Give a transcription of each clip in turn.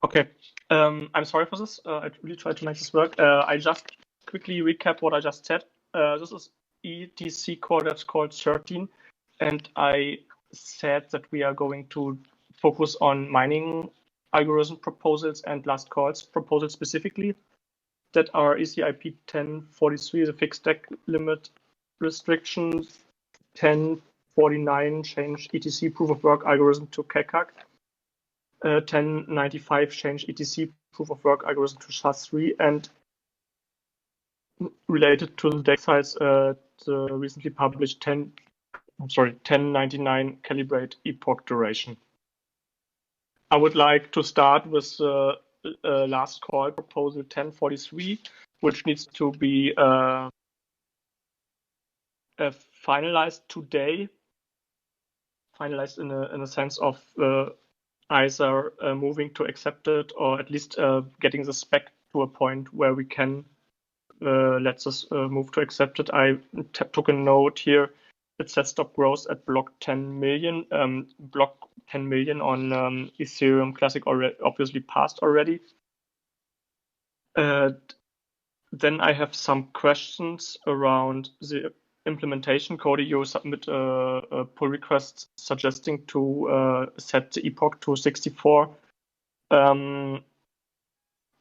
Okay. I'm sorry for this. I really tried to make this work. I just quickly recap what I just said. This is ETC core that's called 13, and I said that we are going to focus on mining algorithm proposals and last calls proposals specifically that are ECIP 1043, the fixed stack limit restriction, 1049 change ETC proof of work algorithm to Keccak, 1095 change ETC proof of work algorithm to SHA-3, and related to the deck size, the recently published 1099 calibrate epoch duration. I would like to start with the last call proposal 1043, which needs to be finalized today. Finalized in a sense of either moving to accept it or at least getting the spec to a point where we can let us move to accept it. I took a note here. It says stop growth at block 10 million. Block 10 million on Ethereum Classic already, obviously passed already. Then I have some questions around the implementation. Cody, you submit a pull request suggesting to set the epoch to 64.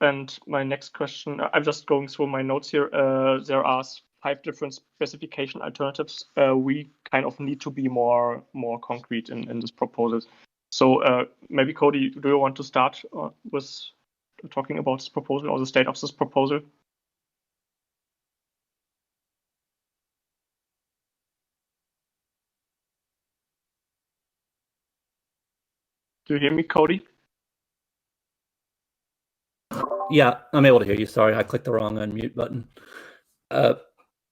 And my next question, I'm just going through my notes here. There are 5 different specification alternatives. We kind of need to be more concrete in this proposal. So maybe Cody, do you want to start with talking about this proposal or the state of this proposal? Do you hear me, Cody? Yeah, I'm able to hear you. Sorry, I clicked the wrong unmute button. Are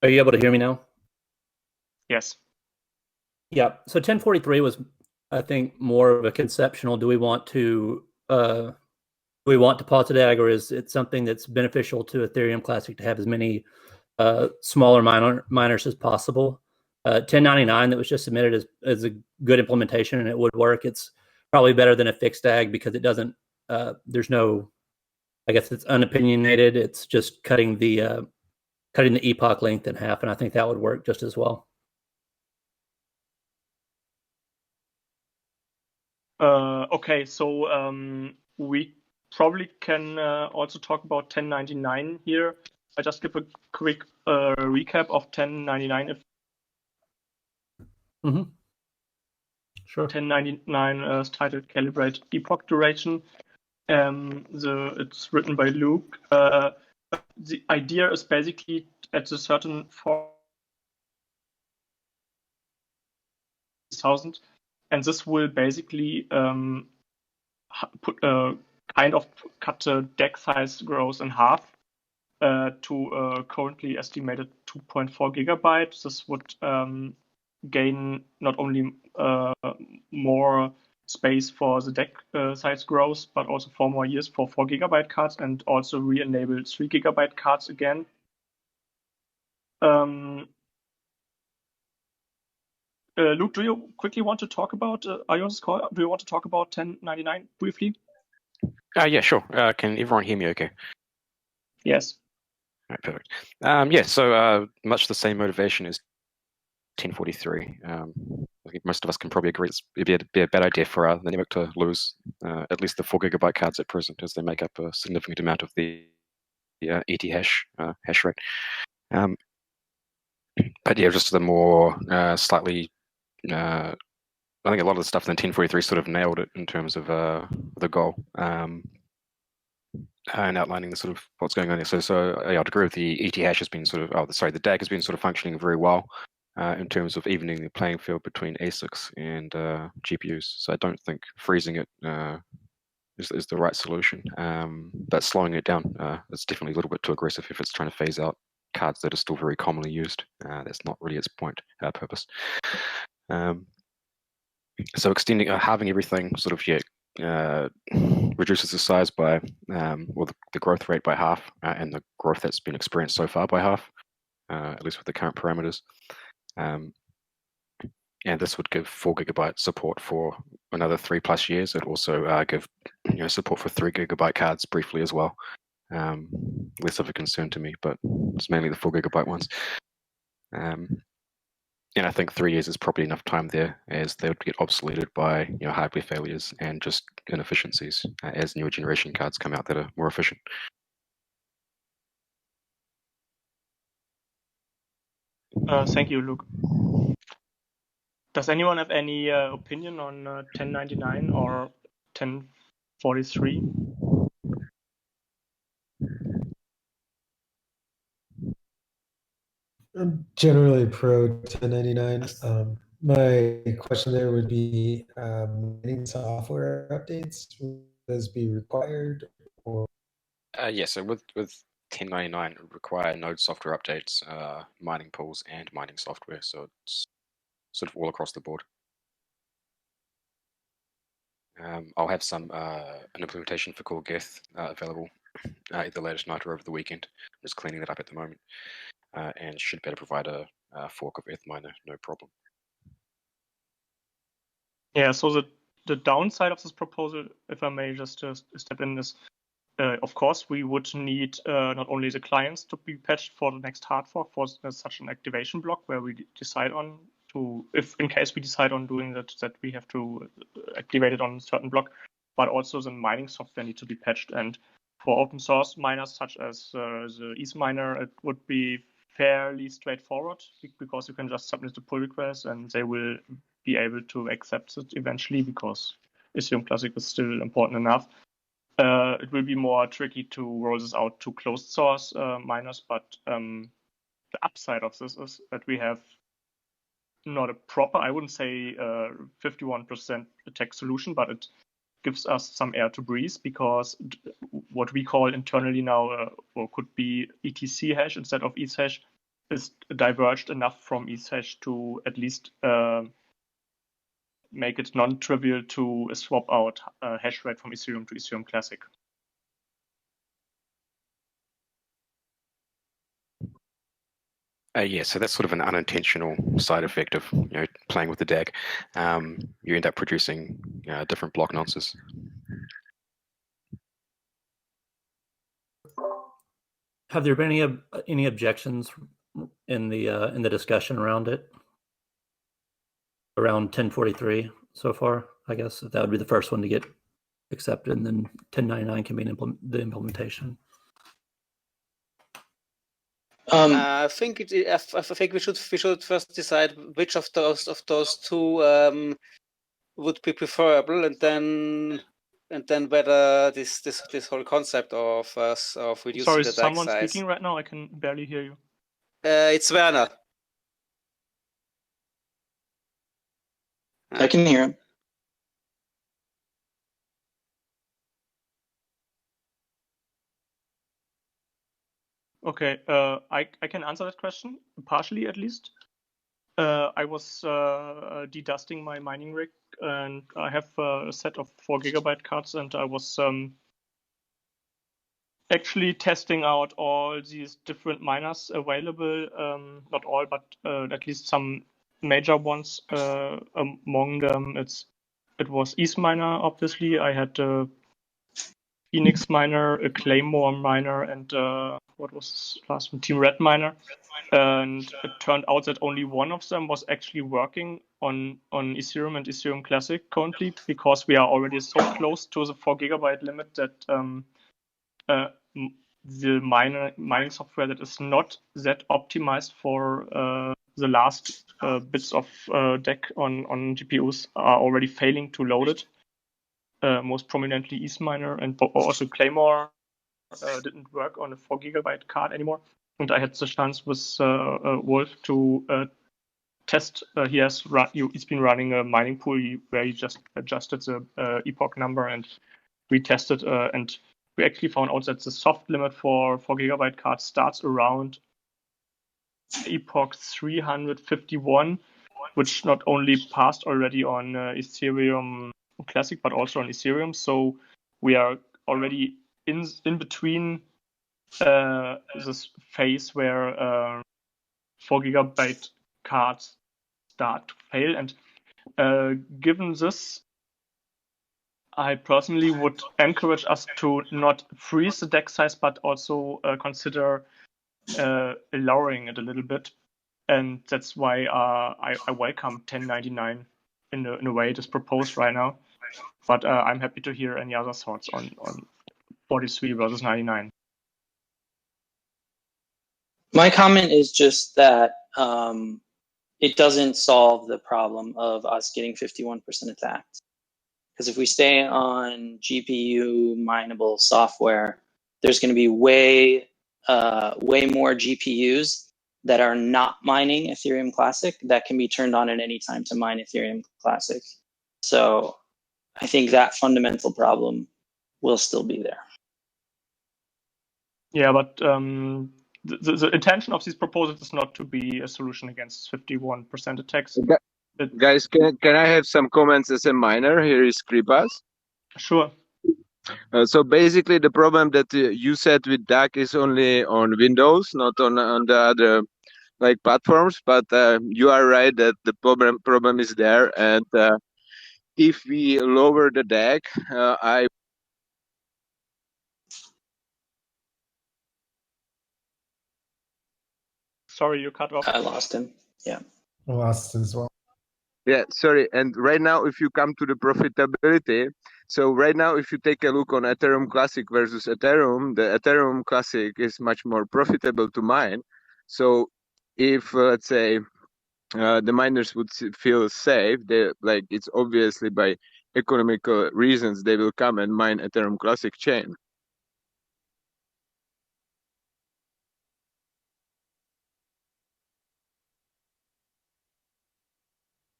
you able to hear me now? Yes. Yeah, so 1043 was, I think, more of a conceptual. Do we want to posit ag, or is it something that's beneficial to Ethereum Classic to have as many smaller miners as possible? 1099 that was just submitted is a good implementation and it would work. It's probably better than a fixed ag because it doesn't. There's no. I guess it's unopinionated. It's just cutting the epoch length in half, and I think that would work just as well. Okay, so we probably can also talk about 1099 here. I just give a quick recap of 1099. Sure. 1099 is titled Calibrate Epoch Duration. It's written by Luke. The idea is basically at a certain 4,000, and this will basically kind of cut the deck size growth in half to currently estimated 2.4 gigabytes. This would gain not only more space for the deck size growth, but also 4 more years for 4 gigabyte cards and also re-enable 3 gigabyte cards again. Luke, do you quickly want to talk about, are you on this call? Do you want to talk about 1099 briefly? Yeah, sure. Can everyone hear me okay? Yes. All right, perfect. Yeah, so much the same motivation as 1043. I think most of us can probably agree it'd be a bad idea for the network to lose at least the 4 gigabyte cards at present, as they make up a significant amount of the ET hash rate. But yeah, just the more slightly, I think a lot of the stuff in 1043 sort of nailed it in terms of the goal and outlining the sort of what's going on there. So I'd agree with the ET hash has been sort of, the DAG has been sort of functioning very well. In terms of evening the playing field between ASICs and GPUs. So I don't think freezing it is the right solution. But slowing it down is definitely a little bit too aggressive if it's trying to phase out cards that are still very commonly used. That's not really its purpose. So extending, halving everything sort of, reduces the size by, the growth rate by half and the growth that's been experienced so far by half, at least with the current parameters. and this would give 4 GB support for another 3+ years. It also give support for 3 GB cards briefly as well. Less of a concern to me, but it's mainly the 4 GB ones. And I think 3 years is probably enough time there, as they would get obsoleted by hardware failures and just inefficiencies as newer generation cards come out that are more efficient. Thank you, Luke. Does anyone have any opinion on 1099 or 1043? I'm generally pro 1099. My question there would be, mining software updates, will those be required? Or Yeah, so with 1099, it would require node software updates, mining pools, and mining software. So it's sort of all across the board. I'll have an implementation for Core Geth available either later tonight or over the weekend. I'm just cleaning that up at the moment, and should better provide a fork of ETHminer, no problem. Yeah, so the downside of this proposal, if I may just step in, is of course we would need not only the clients to be patched for the next hard fork for such an activation block where we decide on if in case we decide on doing that we have to activate it on a certain block, but also the mining software needs to be patched. And for open source miners such as the ECIP, it would be fairly straightforward because you can just submit the pull request and they will be able to accept it eventually because Ethereum Classic is still important enough. It will be more tricky to roll this out to closed source miners, but the upside of this is that we have not a proper, I wouldn't say 51% attack solution, but it gives us some air to breathe because what we call internally now, or could be ETC hash instead of ETH hash, is diverged enough from ETH hash to at least make it non-trivial to swap out hash rate from Ethereum to Ethereum Classic. Yeah, so that's sort of an unintentional side effect of playing with the DAG. You end up producing different block nonces. Have there been any objections in the discussion around it? Around 1043 so far, I guess that would be the first one to get accepted, and then 1099 can be the implementation. I think we should first decide which of those two would be preferable, and then whether this whole concept of reducing Sorry, the DAG someone size. speaking right now? I can barely hear you. It's Werner. I can hear him. Okay, I can answer that question, partially at least. I was dedusting my mining rig, and I have a set of 4 GB cards, and I was actually testing out all these different miners available. Not all, but at least some major ones. Among them, it was ECIP, obviously. I had a Phoenix miner, a Claymore miner, and what was the last one? Team Red miner. And it turned out that only one of them was actually working on Ethereum and Ethereum Classic currently, because we are already so close to the 4 GB limit that the mining software that is not that optimized for the last bits of DAC on GPUs are already failing to load it. Most prominently ECIP, and also Claymore didn't work on a 4 GB card anymore. And I had the chance with Wolf to test. He's been running a mining pool where he just adjusted the epoch number, and we tested, and we actually found out that the soft limit for 4 GB cards starts around epoch 351, which not only passed already on Ethereum Classic, but also on Ethereum. So we are already in between this phase where 4 GB cards start to fail. And given this, I personally would encourage us to not freeze the deck size, but also consider lowering it a little bit. And that's why I welcome 1099 in the way it is proposed right now. But I'm happy to hear any other thoughts on 43 versus 99. My comment is just that it doesn't solve the problem of us getting 51% attacked. Because if we stay on GPU mineable software, there's going to be way more GPUs that are not mining Ethereum Classic that can be turned on at any time to mine Ethereum Classic. So I think that fundamental problem will still be there. Yeah, but the intention of these proposals is not to be a solution against 51% attacks. Guys, can I have some comments as a miner? Here is Kripas. Sure. So basically, the problem that you said with DAC is only on Windows, not on the other like platforms. But you are right that the problem is there, and if we lower the DAC, Sorry, you cut off. I lost him. Yeah. I lost as well. Yeah, sorry. And right now, if you come to the profitability, so right now, if you take a look on Ethereum Classic versus Ethereum, the Ethereum Classic is much more profitable to mine. So if, let's say, the miners would feel safe, it's obviously by economical reasons, they will come and mine Ethereum Classic chain.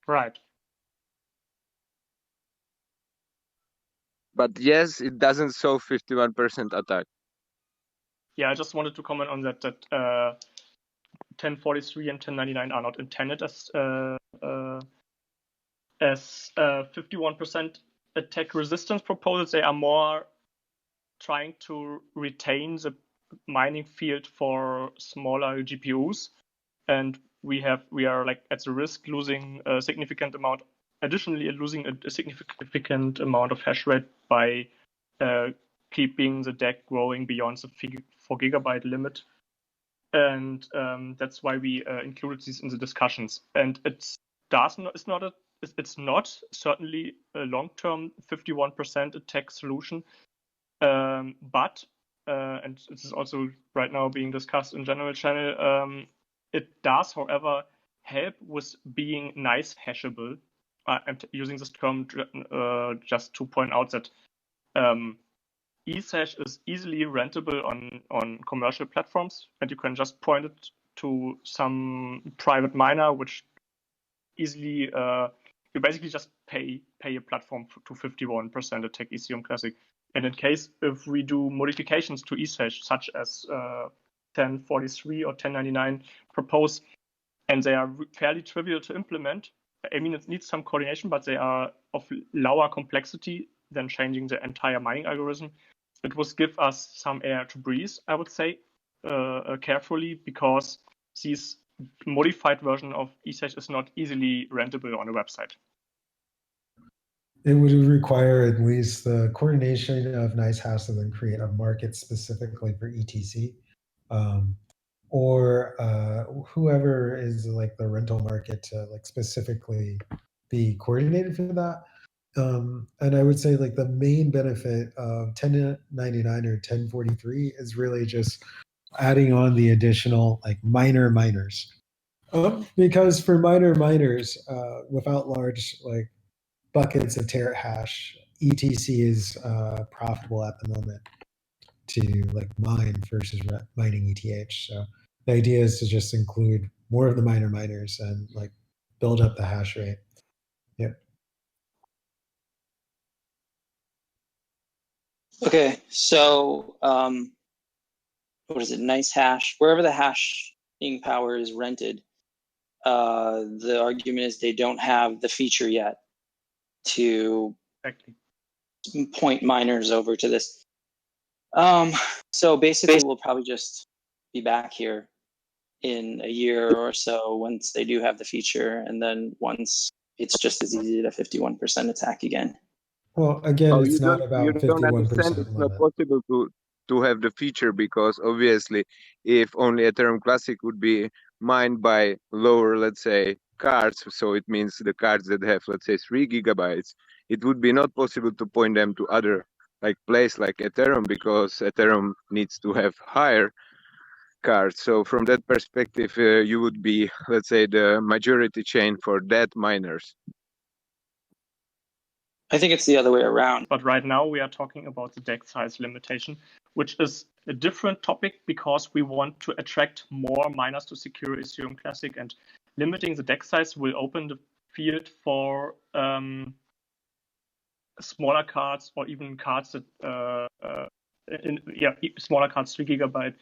Right. But yes, it doesn't solve 51% attack. Yeah, I just wanted to comment on that 1043 and 1099 are not intended as 51% attack resistance proposals. They are more trying to retain the mining field for smaller GPUs, and we are like at the risk losing a significant amount. Additionally, losing a significant amount of hash rate by keeping the deck growing beyond the 4 gigabyte limit. And that's why we included these in the discussions. And it's not certainly a long-term 51% attack solution, but and this is also right now being discussed in general channel. It does, however, help with being nice hashable. I'm using this term just to point out that ETH is easily rentable on commercial platforms, and you can just point it to some private miner, which easily you basically just pay a platform to 51% attack Ethereum Classic. And in case if we do modifications to ETH, such as 1043 or 1099 propose, and they are fairly trivial to implement. I mean, it needs some coordination, but they are of lower complexity than changing the entire mining algorithm. It would give us some air to breathe, I would say, carefully, because this modified version of ETH is not easily rentable on a website. It would require at least the coordination of NiceHouse and then create a market specifically for ETC. Or whoever is like the rental market to like specifically be coordinated for that. And I would say like the main benefit of 1099 or 1043 is really just adding on the additional like miners. Because for miners, without large like buckets of terahash hash, ETC is profitable at the moment to like mine versus mining ETH. So the idea is to just include more of the miners and like build up the hash rate. Yep. Okay, so what is it? NiceHash. Wherever the hashing power is rented, the argument is they don't have the feature yet to point miners over to this. So basically, we'll probably just be back here in a year or so once they do have the feature, and then once it's just as easy to 51% attack again. Well, again, Oh, it's not you about don't understand. 51% It's not limit. possible to have the feature, because obviously, if only Ethereum Classic would be mined by lower, let's say, cards, so it means the cards that have, let's say, 3 gigabytes, it would be not possible to point them to other like place like Ethereum, because Ethereum needs to have higher cards. So from that perspective, you would be, let's say, the majority chain for that miners. I think it's the other way around. But right now we are talking about the deck size limitation, which is a different topic because we want to attract more miners to secure Ethereum Classic, and limiting the deck size will open the field for smaller cards, or even cards that smaller cards, 3 gigabyte,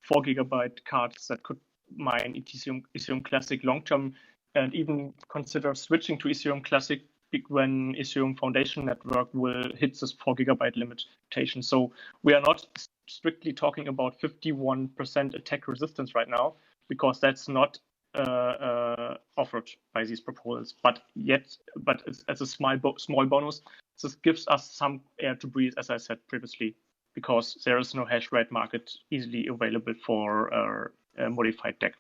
4 gigabyte cards that could mine Ethereum Classic long term, and even consider switching to Ethereum Classic when Ethereum Foundation Network will hit this 4 gigabyte limitation. So we are not strictly talking about 51% attack resistance right now, because that's not offered by these proposals. But as a small bonus, this gives us some air to breathe, as I said previously, because there is no hash rate market easily available for a modified deck.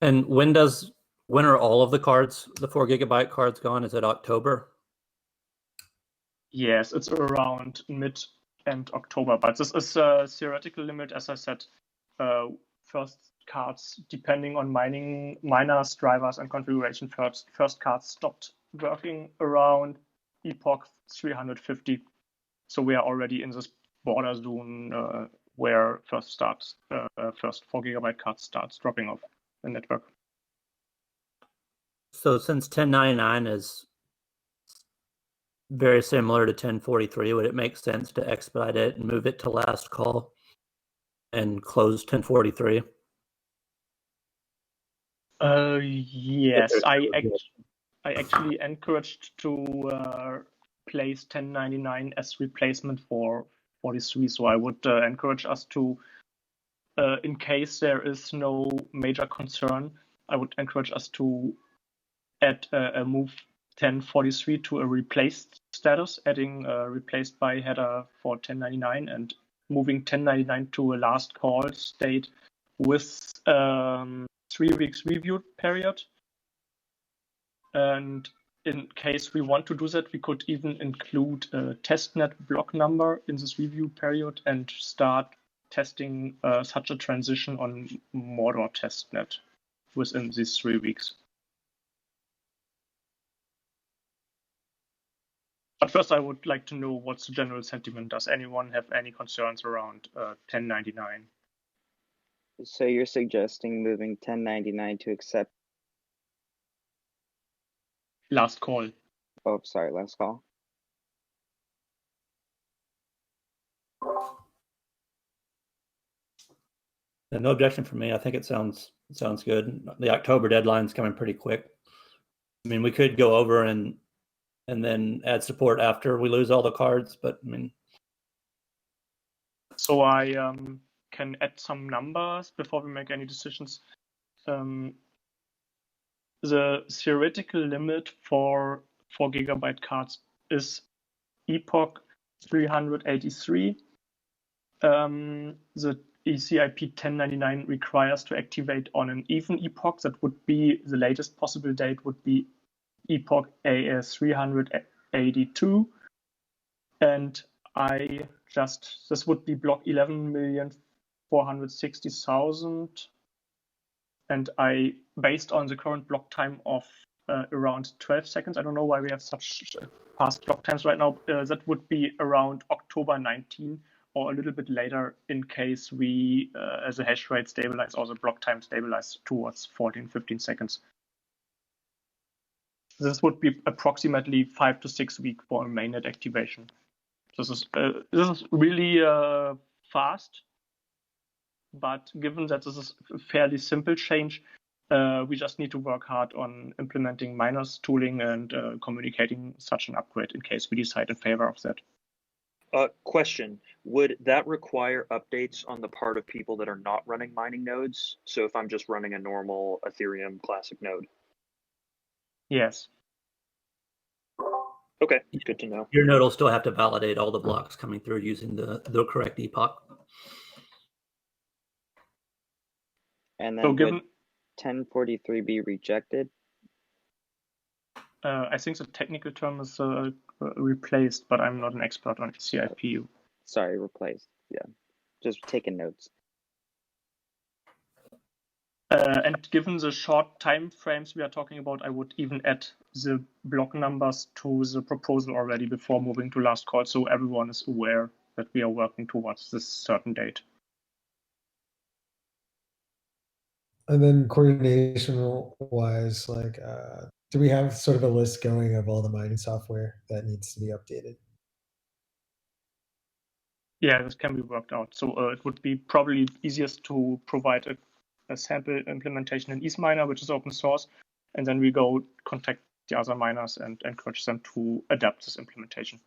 And when are all of the cards, the 4 gigabyte cards, gone? Is it October? Yes, it's around mid-end October, but this is a theoretical limit, as I said. First cards, depending on miners, drivers, and configuration, first cards stopped working around epoch 350. So we are already in this border zone where first 4 gigabyte cards starts dropping off the network. So since 1099 is very similar to 1043, would it make sense to expedite it and move it to last call and close 1043? Yes, I actually encouraged to place 1099 as replacement for 43. So I would encourage us to, in case there is no major concern, I would encourage us to add a move 1043 to a replaced status, adding replaced by header for 1099, and moving 1099 to a last call state with 3 weeks review period. And in case we want to do that, we could even include a testnet block number in this review period and start testing such a transition on Mordor testnet within these 3 weeks. But first, I would like to know what's the general sentiment. Does anyone have any concerns around 1099? So you're suggesting moving 1099 to accept? Last call. Oh, sorry, last call. No objection from me. I think it sounds good. The October deadline's coming pretty quick. I mean, we could go over and then add support after we lose all the cards, but I mean. So I can add some numbers before we make any decisions. The theoretical limit for 4 gigabyte cards is epoch 383. The ECIP 1099 requires to activate on an even epoch. That would be the latest possible date would be epoch AS 382, and this would be block 11,460,000, and I, based on the current block time of around 12 seconds, I don't know why we have such fast block times right now, that would be around October 19 or a little bit later, in case we, as a hash rate stabilize, or the block time stabilize towards 14-15 seconds. This would be approximately 5 to 6 weeks for a mainnet activation. This is really fast, but given that this is a fairly simple change, we just need to work hard on implementing miners tooling and communicating such an upgrade in case we decide in favor of that. Question: would that require updates on the part of people that are not running mining nodes? So if I'm just running a normal Ethereum Classic node? Yes. Okay, good to know. Your node will still have to validate all the blocks coming through using the correct epoch. And So then given, would 1043 be rejected? I think the technical term is replaced, but I'm not an expert on ECIP. Sorry, replaced. Yeah, just taking notes. And given the short time frames we are talking about, I would even add the block numbers to the proposal already before moving to last call, so everyone is aware that we are working towards this certain date. And then coordination-wise, like, do we have sort of a list going of all the mining software that needs to be updated? Yeah, this can be worked out. So it would be probably easiest to provide a sample implementation in EaseMiner, which is open source, and then we go contact the other miners and encourage them to adapt this implementation.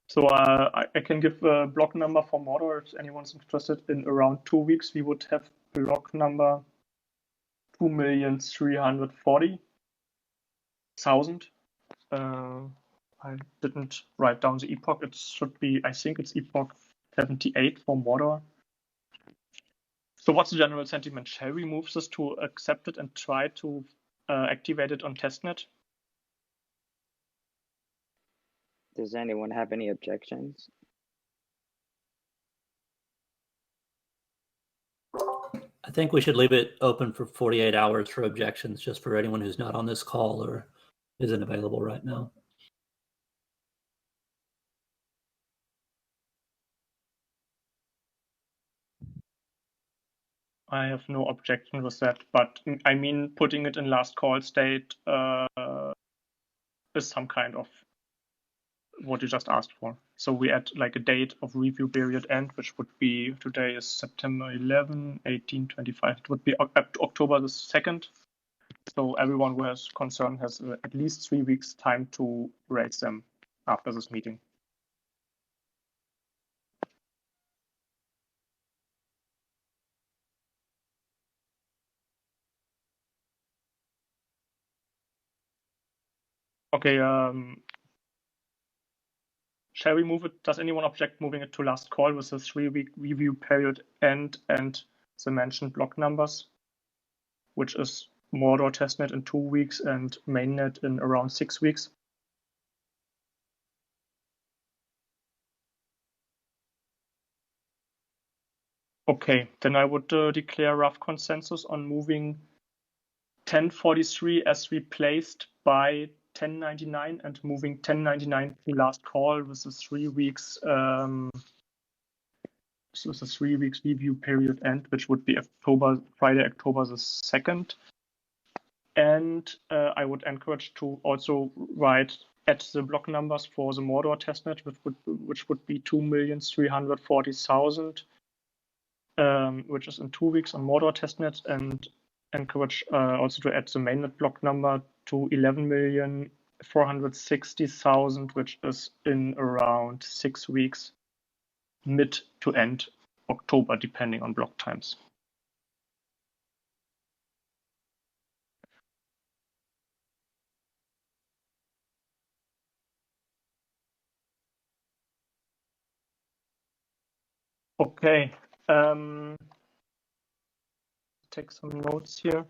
So I can give a block number for Mordor if anyone's interested. In around 2 weeks, we would have block number 2,340,000. I didn't write down the epoch. It should be, I think it's epoch 78 for Mordor. So what's the general sentiment? Shall we move this to accept it and try to activate it on testnet? Does anyone have any objections? I think we should leave it open for 48 hours for objections, just for anyone who's not on this call or isn't available right now. I have no objection with that, but I mean, putting it in last call state is some kind of what you just asked for. So we add like a date of review period end, which would be, today is September 11, 18, 25. It would be up to October the 2nd. So everyone who has concern has at least 3 weeks time to raise them after this meeting. Okay, shall we move it? Does anyone object moving it to last call with a 3-week review period end and the mentioned block numbers, which is Mordor testnet in 2 weeks and mainnet in around 6 weeks? Okay, then I would declare rough consensus on moving 1043 as replaced by 1099 and moving 1099 to last call with a 3 weeks review period end, which would be Friday, October the 2nd. And I would encourage to also add the block numbers for the Mordor testnet, which would be 2,340,000, which is in 2 weeks on Mordor testnet, and encourage also to add the mainnet block number to 11,460,000, which is in around 6 weeks, mid to end October, depending on block times. Okay. Take some notes here.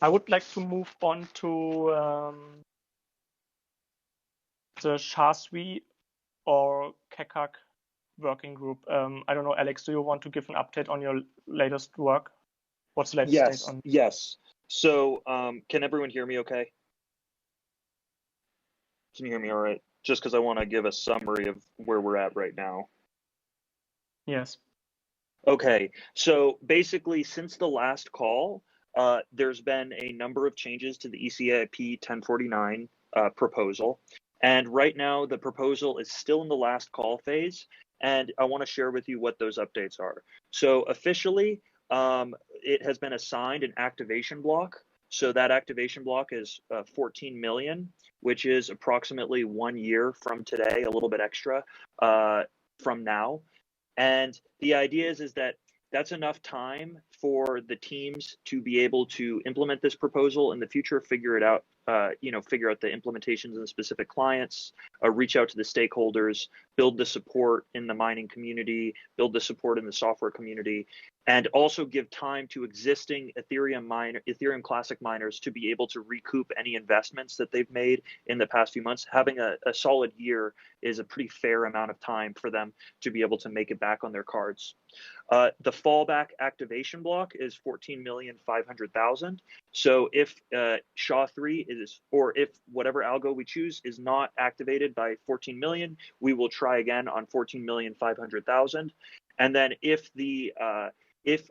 I would like to move on to the SHA-3 or Keccak working group. I don't know, Alex, do you want to give an update on your latest work? What's the latest state on? Yes. So can everyone hear me okay? Can you hear me all right? Just because I want to give a summary of where we're at right now. Yes. Okay, so basically since the last call, there's been a number of changes to the ECIP 1049 proposal. And right now the proposal is still in the last call phase. And I want to share with you what those updates are. So officially, it has been assigned an activation block. So that activation block is 14 million, which is approximately 1 year from today, a little bit extra from now. And the idea is that that's enough time for the teams to be able to implement this proposal in the future, figure it out, figure out the implementations in the specific clients, reach out to the stakeholders, build the support in the mining community, build the support in the software community, and also give time to existing Ethereum Classic miners to be able to recoup any investments that they've made in the past few months. Having a solid year is a pretty fair amount of time for them to be able to make it back on their cards. The fallback activation block is 14,500,000. So if SHA-3 is, or if whatever algo we choose is not activated by 14 million, we will try again on 14,500,000. And then if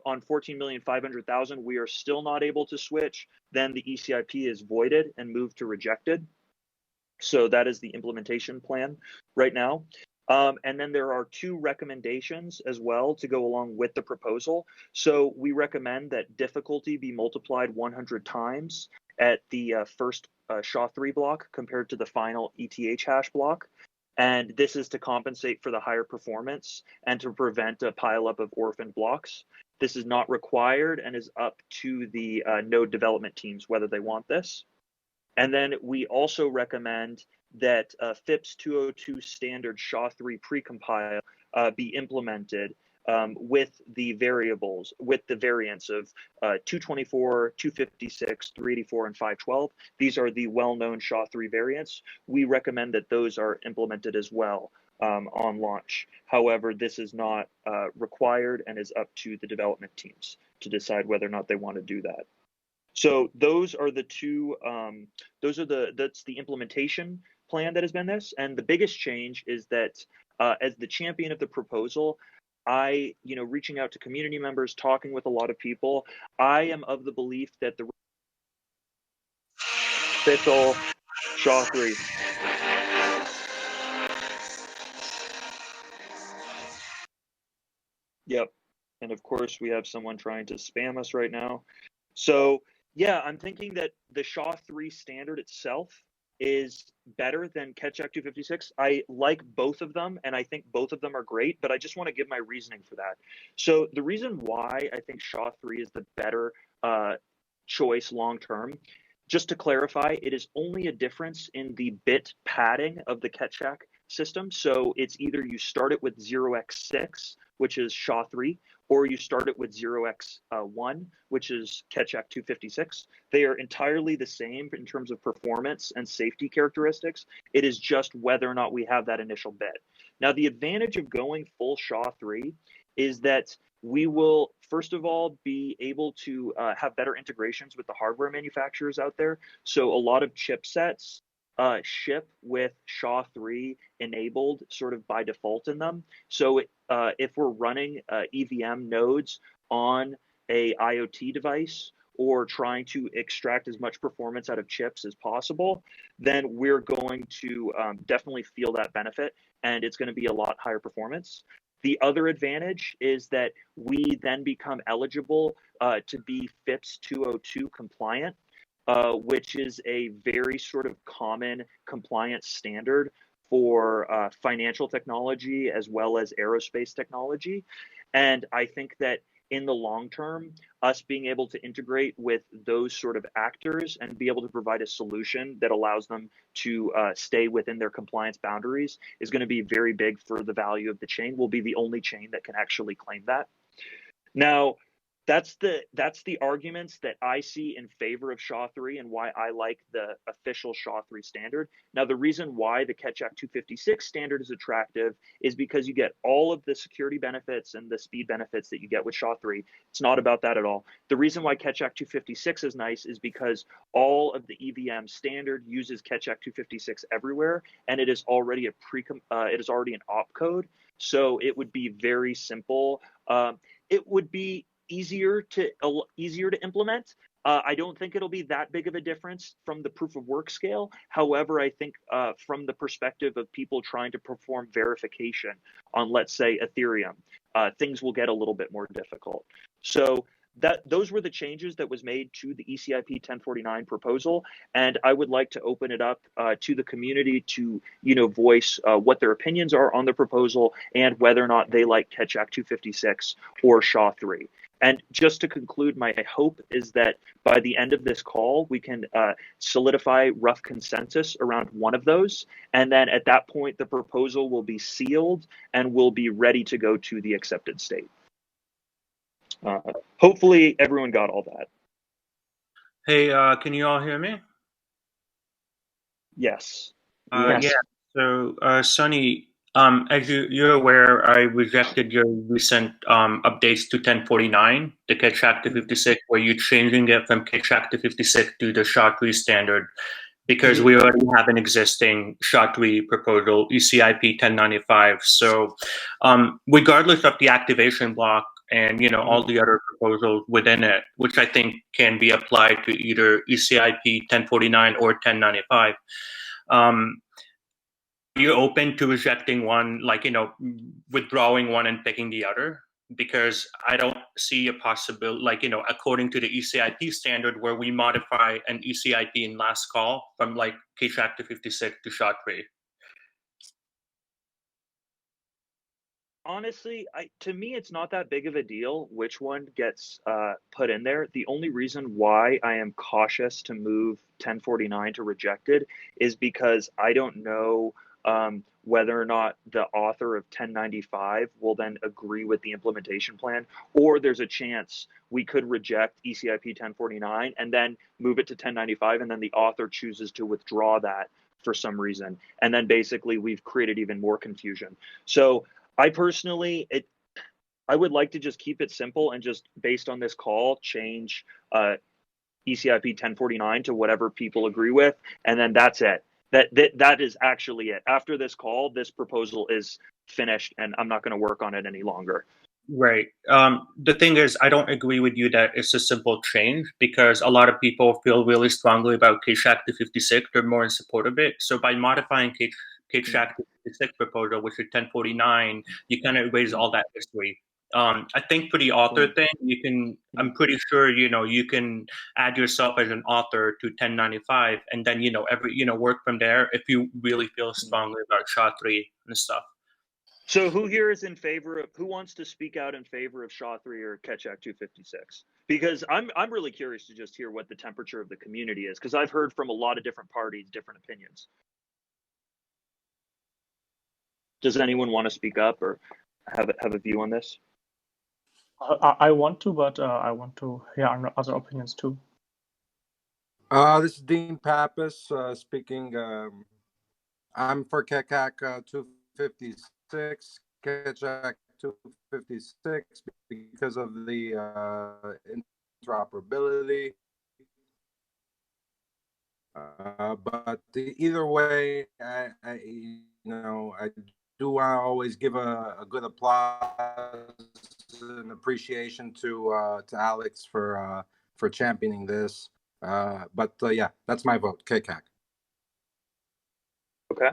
on 14,500,000 we are still not able to switch, then the ECIP is voided and moved to rejected. So that is the implementation plan right now. And then there are 2 recommendations as well to go along with the proposal. So we recommend that difficulty be multiplied 100 times at the first SHA-3 block compared to the final ETH hash block. And this is to compensate for the higher performance and to prevent a pileup of orphan blocks. This is not required and is up to the node development teams whether they want this. And then we also recommend that FIPS 202 standard SHA-3 precompile be implemented with the variables, with the variants of 224, 256, 384, and 512. These are the well-known SHA-3 variants. We recommend that those are implemented as well on launch. However, this is not required and is up to the development teams to decide whether or not they want to do that. So those are the 2, that's the implementation plan that has been this. And the biggest change is that as the champion of the proposal, reaching out to community members, talking with a lot of people, I am of the belief that the official SHA-3. Yep. And of course, we have someone trying to spam us right now. So yeah, I'm thinking that the SHA-3 standard itself is better than Keccak 256. I like both of them, and I think both of them are great, but I just want to give my reasoning for that. So the reason why I think SHA-3 is the better choice long-term, just to clarify, it is only a difference in the bit padding of the Keccak system. So it's either you start it with 0x6, which is SHA-3, or you start it with 0x1, which is Keccak 256. They are entirely the same in terms of performance and safety characteristics. It is just whether or not we have that initial bit. Now, the advantage of going full SHA-3 is that we will, first of all, be able to have better integrations with the hardware manufacturers out there. So a lot of chipsets ship with SHA-3 enabled sort of by default in them. So if we're running EVM nodes on a IoT device or trying to extract as much performance out of chips as possible, then we're going to definitely feel that benefit, and it's going to be a lot higher performance. The other advantage is that we then become eligible to be FIPS 202 compliant, which is a very sort of common compliance standard for financial technology as well as aerospace technology. And I think that in the long term, us being able to integrate with those sort of actors and be able to provide a solution that allows them to stay within their compliance boundaries is going to be very big for the value of the chain. We'll be the only chain that can actually claim that. Now, that's the arguments that I see in favor of SHA-3 and why I like the official SHA-3 standard. Now, the reason why the Keccak 256 standard is attractive is because you get all of the security benefits and the speed benefits that you get with SHA-3. It's not about that at all. The reason why Keccak 256 is nice is because all of the EVM standard uses Keccak 256 everywhere, and it is already an opcode, so it would be very simple. It would be easier to implement, I don't think it'll be that big of a difference from the proof of work scale. However, I think from the perspective of people trying to perform verification on, let's say, Ethereum, things will get a little bit more difficult. So those were the changes that was made to the ECIP 1049 proposal, and I would like to open it up to the community to voice what their opinions are on the proposal and whether or not they like Keccak 256 or SHA-3. And just to conclude, my hope is that by the end of this call, we can solidify rough consensus around one of those. And then at that point, the proposal will be sealed and will be ready to go to the accepted state. Hopefully, everyone got all that. Hey, can you all hear me? Yes. Yeah. So, Sonny, as you're aware, I rejected your recent updates to 1049, the Keccak 256, where you're changing it from Keccak 256 to the SHA-3 standard, because we already have an existing SHA-3 proposal, ECIP 1095. So, regardless of the activation block and all the other proposals within it, which I think can be applied to either ECIP 1049 or 1095. You're open to rejecting one, like, withdrawing one and picking the other? Because I don't see a possibility, like, according to the ECIP standard, where we modify an ECIP in last call from like Keccak 256 to SHA-3. Honestly, to me, it's not that big of a deal which one gets put in there. The only reason why I am cautious to move 1049 to rejected is because I don't know whether or not the author of 1095 will then agree with the implementation plan, or there's a chance we could reject ECIP 1049 and then move it to 1095, and then the author chooses to withdraw that for some reason. And then basically we've created even more confusion. So I personally, I would like to just keep it simple and just based on this call, change ECIP 1049 to whatever people agree with, and then that's it. That is actually it. After this call, this proposal is finished, and I'm not going to work on it any longer. Right. The thing is, I don't agree with you that it's a simple change, because a lot of people feel really strongly about Keccak 256. They're more in support of it. So by modifying Keccak 256 proposal, which is 1049, you kind of erase all that history. I think for the author thing, you can, I'm pretty sure, you can add yourself as an author to 1095, and then, work from there if you really feel strongly about SHA-3 and stuff. So who here is in favor of, who wants to speak out in favor of SHA-3 or Keccak 256? Because I'm really curious to just hear what the temperature of the community is, because I've heard from a lot of different parties, different opinions. Does anyone want to speak up or have a view on this? I want to, but I want to hear other opinions too. This is Dean Pappas speaking. I'm for Keccak 256, Keccak 256 because of the interoperability. But either way, I do want to always give a good applause and appreciation to Alex for championing this. But yeah, that's my vote, Keccak. Okay.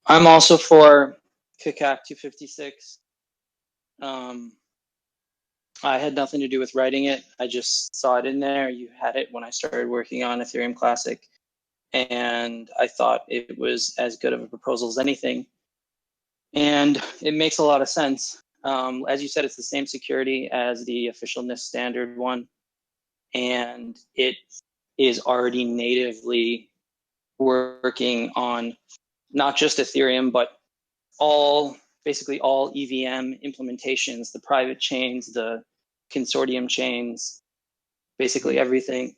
I'm also for Keccak 256. I had nothing to do with writing it. I just saw it in there. You had it when I started working on Ethereum Classic, and I thought it was as good of a proposal as anything. And it makes a lot of sense. As you said, it's the same security as the official NIST standard one, and it is already natively working on not just Ethereum, but basically all EVM implementations, the private chains, the consortium chains, basically everything.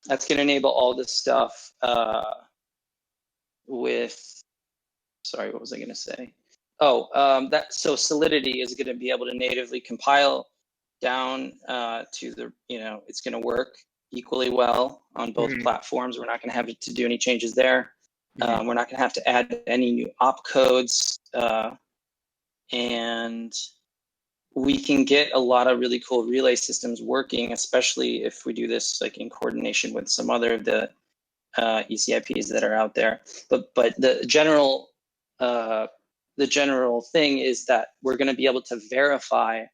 That's going to enable all this stuff sorry, what was I going to say? So Solidity is going to be able to natively compile down to the, it's going to work equally well on both platforms. We're not going to have to do any changes there. We're not going to have to add any new opcodes, and we can get a lot of really cool relay systems working, especially if we do this like in coordination with some other of the ECIPs that are out there. But the general thing is that we're going to be able to verify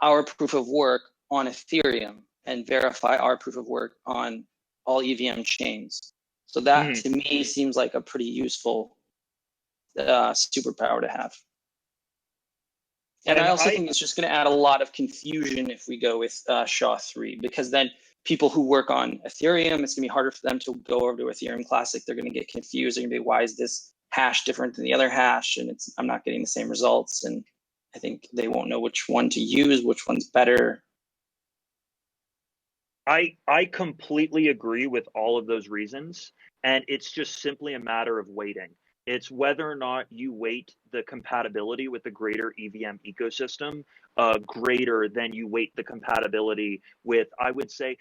our proof of work on Ethereum and verify our proof of work on all EVM chains. So that to me seems like a pretty useful superpower to have. And I also think it's just going to add a lot of confusion if we go with SHA-3, because then people who work on Ethereum, it's going to be harder for them to go over to Ethereum Classic. They're going to get confused. They're going to be, why is this hash different than the other hash? And I'm not getting the same results. And I think they won't know which one to use, which one's better. I completely agree with all of those reasons. And it's just simply a matter of waiting. It's whether or not you weight the compatibility with the greater EVM ecosystem greater than you weight the compatibility with, I would say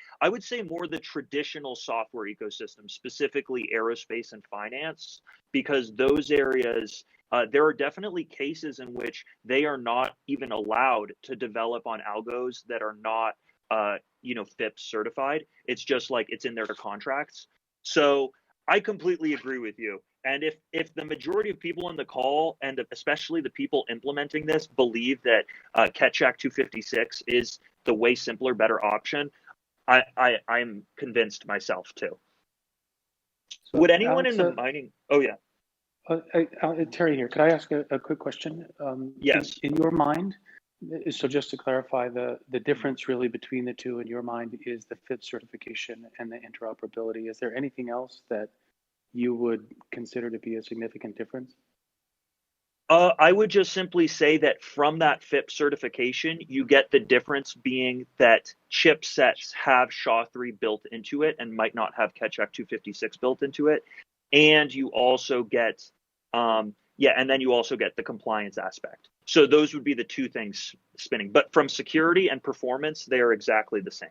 more the traditional software ecosystem, specifically aerospace and finance, because those areas, there are definitely cases in which they are not even allowed to develop on algos that are not, FIPS certified. It's just like it's in their contracts. So I completely agree with you. And if the majority of people on the call, and especially the people implementing this, believe that Keccak 256 is the way simpler, better option, I'm convinced myself too. So Would anyone Alex, in the mining? Oh yeah. Terry here. Could I ask a quick question? Yes. In your mind, so just to clarify, the difference really between the two in your mind is the FIPS certification and the interoperability. Is there anything else that you would consider to be a significant difference? I would just simply say that from that FIPS certification, you get the difference being that chipsets have SHA-3 built into it and might not have Keccak 256 built into it. And you also get, and then you also get the compliance aspect. So those would be the two things spinning. But from security and performance, they are exactly the same.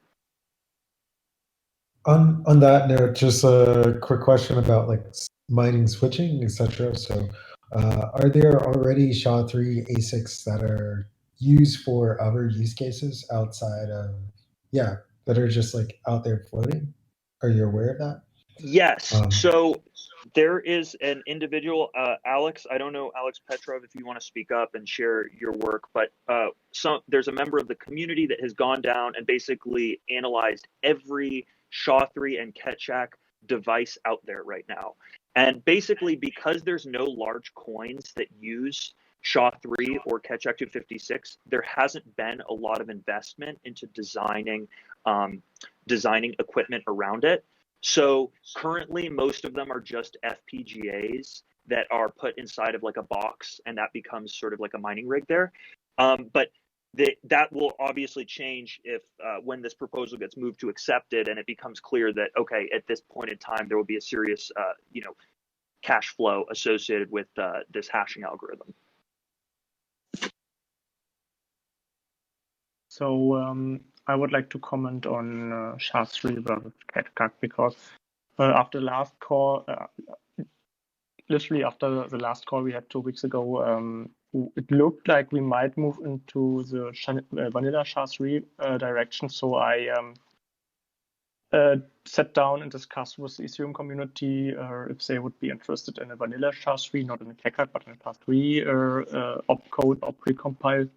On that note, just a quick question about like mining, switching, etc. So, are there already SHA-3 ASICs that are used for other use cases outside of, that are just like out there floating? Are you aware of that? Yes. So there is an individual, Alex. I don't know, Alex Petrov, if you want to speak up and share your work, but there's a member of the community that has gone down and basically analyzed every SHA-3 and Keccak device out there right now. And basically, because there's no large coins that use SHA-3 or Keccak 256, there hasn't been a lot of investment into designing equipment around it. So currently, most of them are just FPGAs that are put inside of like a box, and that becomes sort of like a mining rig there. But that will obviously change if when this proposal gets moved to accepted, and it becomes clear that, okay, at this point in time, there will be a serious, cash flow associated with this hashing algorithm. So I would like to comment on SHA-3 versus Keccak, because after the last call, literally after the last call we had 2 weeks ago, it looked like we might move into the vanilla SHA-3 direction. So I sat down and discussed with the Ethereum community if they would be interested in a vanilla SHA-3, not in a Keccak, but in a SHA-3 opcode or precompile.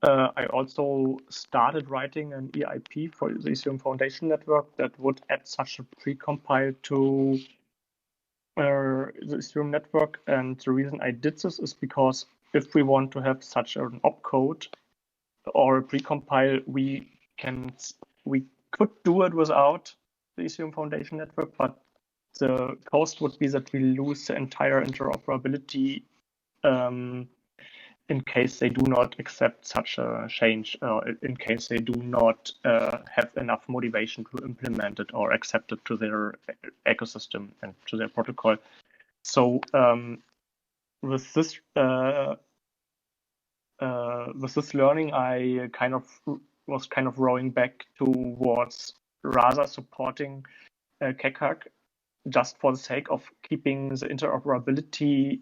I also started writing an EIP for the Ethereum Foundation network that would add such a precompile to the Ethereum network. And the reason I did this is because if we want to have such an opcode or a precompile, we could do it without the Ethereum Foundation network, but the cost would be that we lose the entire interoperability in case they do not accept such a change, in case they do not have enough motivation to implement it or accept it to their ecosystem and to their protocol. So with this learning, I was kind of rowing back towards rather supporting Keccak just for the sake of keeping the interoperability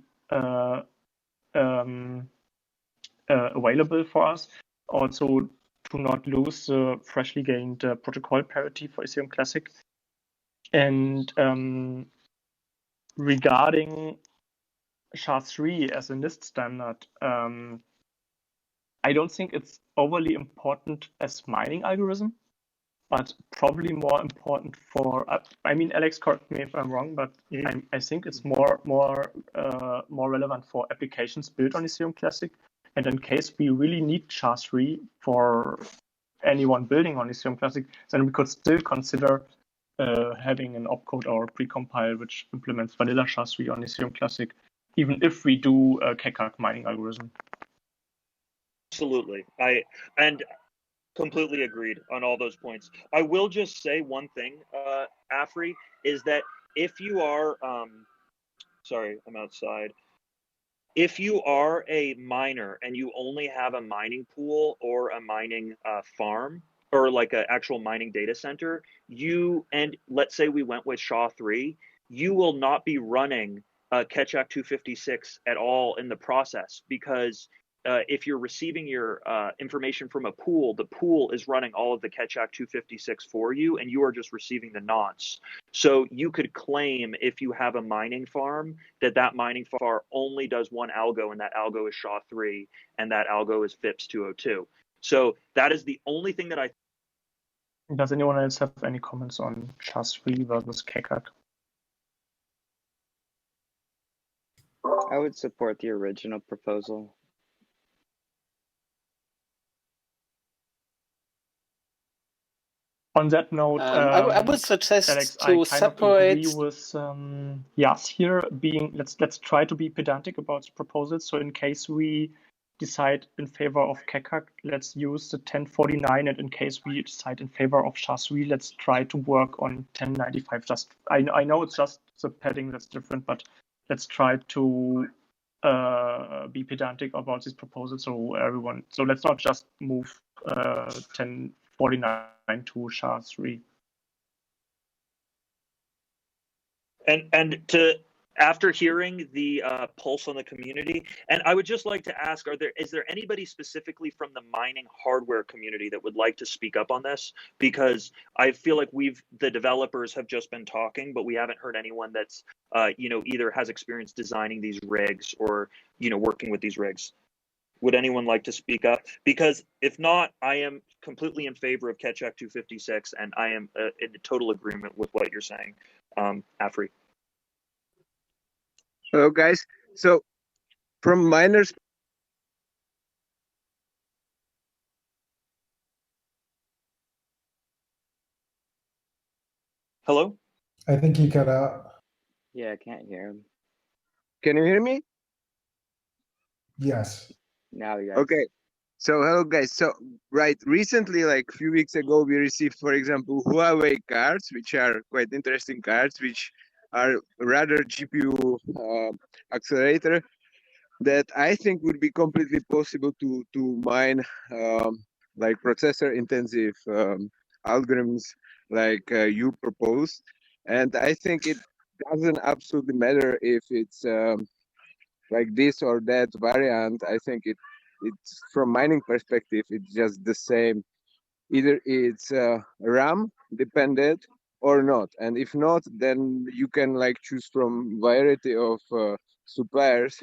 available for us. also to not lose the freshly gained protocol parity for Ethereum Classic. And regarding SHA-3 as a NIST standard, I don't think it's overly important as mining algorithm, but probably more important for. I mean, Alex, correct me if I'm wrong, but I think it's more relevant for applications built on Ethereum Classic. And in case we really need SHA-3 for anyone building on Ethereum Classic, then we could still consider having an opcode or a precompile which implements vanilla SHA-3 on Ethereum Classic, even if we do a Keccak mining algorithm. Absolutely. And completely agreed on all those points. I will just say one thing, Afri, is that if you are, sorry, I'm outside. If you are a miner and you only have a mining pool or a mining farm, or like an actual mining data center, and let's say we went with SHA-3, you will not be running Keccak 256 at all in the process, because if you're receiving your information from a pool, the pool is running all of the Keccak 256 for you, and you are just receiving the nonce. So you could claim, if you have a mining farm, that mining farm only does one algo, and that algo is SHA-3, and that algo is FIPS 202. So that is the only thing that I. Does anyone else have any comments on SHA-3 versus Keccak? I would support the original proposal. On that note, I would suggest Alex, to I separate. agree with Yas here. Let's try to be pedantic about the proposals. So in case we decide in favor of Keccak, let's use the 1049, and in case we decide in favor of SHA-3, let's try to work on 1095. Just I know it's just the padding that's different, but let's try to be pedantic about these proposals. So let's not just move 1049 to SHA-3. And after hearing the pulse on the community, and I would just like to ask, is there anybody specifically from the mining hardware community that would like to speak up on this? Because I feel like the developers have just been talking, but we haven't heard anyone that's either has experience designing these rigs or working with these rigs. Would anyone like to speak up? Because if not, I am completely in favor of Keccak 256, and I am in total agreement with what you're saying, Afri. Hello, guys. So, from miners. Hello? I think he cut out. Yeah, I can't hear him. Can you hear me? Yes. Now you guys. Okay. So, hello, guys. So, right, recently, like a few weeks ago, we received, for example, Huawei cards, which are quite interesting cards, which are rather GPU accelerator, that I think would be completely possible to mine like processor intensive algorithms like you proposed. And I think it doesn't absolutely matter if it's like this or that variant. I think it's from mining perspective, it's just the same. Either it's RAM dependent or not. And if not, then you can like choose from variety of suppliers.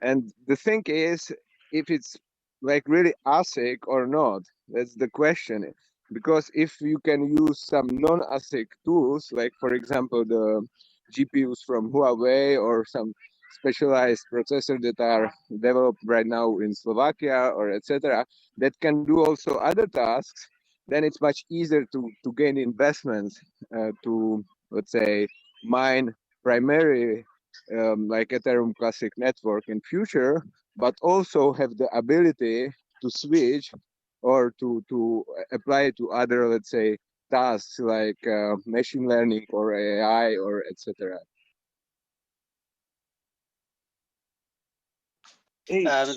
And the thing is, if it's like really ASIC or not, that's the question. Because if you can use some non-ASIC tools, like for example, the GPUs from Huawei or some specialized processors that are developed right now in Slovakia or etc., that can do also other tasks, then it's much easier to gain investments to, let's say, mine primary like Ethereum Classic network in future, but also have the ability to switch or to apply to other, let's say, tasks like machine learning or AI or etc.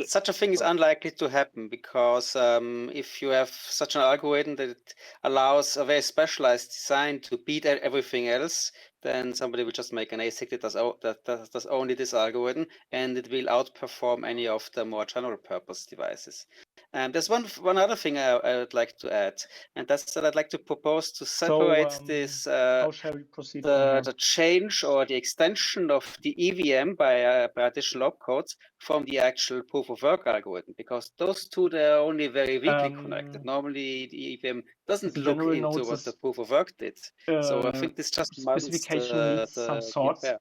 Such a thing is unlikely to happen because if you have such an algorithm that allows a very specialized design to beat everything else, then somebody will just make an ASIC that does only this algorithm, and it will outperform any of the more general purpose devices. There's one other thing I would like to add, and that's that I'd like to propose to separate this how shall we proceed from here? the change or the extension of the EVM by additional opcodes from the actual proof of work algorithm, because those two, they're only very weakly connected. Normally the EVM doesn't the look general into notes what is, the proof of work did. So I think this just specification needs some sorts. affair.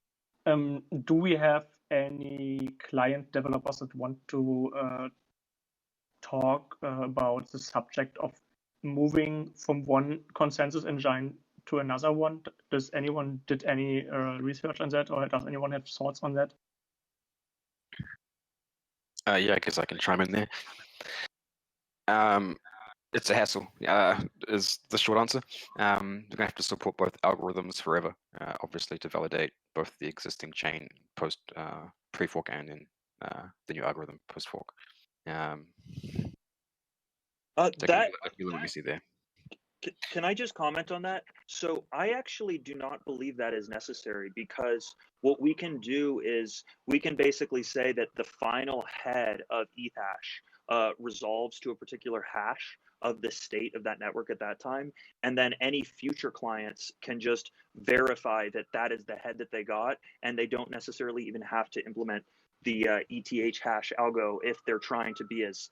Do we have any client developers that want to talk about the subject of moving from one consensus engine to another one? Did any research on that, or does anyone have thoughts on that? Yeah, I guess I can chime in there. It's a hassle, is the short answer. You're going to have to support both algorithms forever, obviously, to validate both the existing chain post pre-fork and then the new algorithm post-fork. Let me see there. Can I just comment on that? So I actually do not believe that is necessary, because what we can do is we can basically say that the final head of Ethash resolves to a particular hash of the state of that network at that time, and then any future clients can just verify that that is the head that they got, and they don't necessarily even have to implement the ETH hash algo if they're trying to be as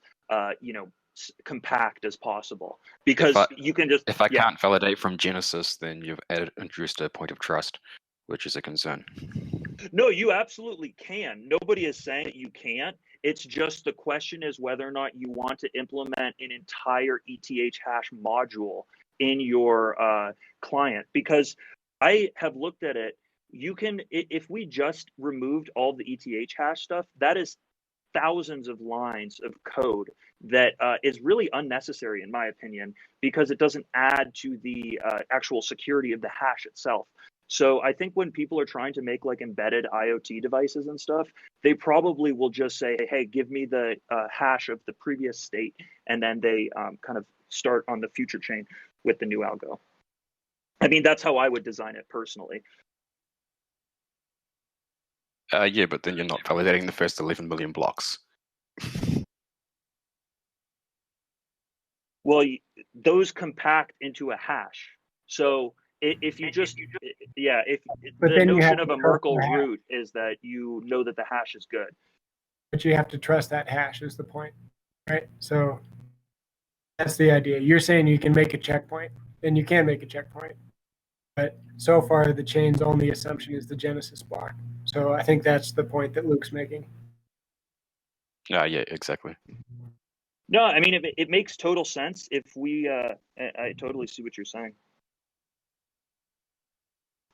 compact as possible, because you can just, if I can't validate from Genesis, then you've introduced a point of trust, which is a concern. No, you absolutely can. Nobody is saying that you can't. It's just the question is whether or not you want to implement an entire ETH hash module in your client, because I have looked at it. You can, if we just removed all the ETH hash stuff, that is thousands of lines of code that is really unnecessary, in my opinion, because it doesn't add to the actual security of the hash itself. So I think when people are trying to make like embedded IoT devices and stuff, they probably will just say, hey, give me the hash of the previous state, and then they kind of start on the future chain with the new algo. I mean, that's how I would design it personally. Yeah, but then you're not validating the first 11 million blocks. Well, those compact into a hash. So if you just, if the notion of a Merkle root is that you know that the hash is good. But you have to trust that hash is the point, right? So that's the idea. You're saying you can make a checkpoint, and you can make a checkpoint. But so far, the chain's only assumption is the Genesis block. So I think that's the point that Luke's making. Yeah, exactly. No, I mean, it makes total sense if we, I totally see what you're saying.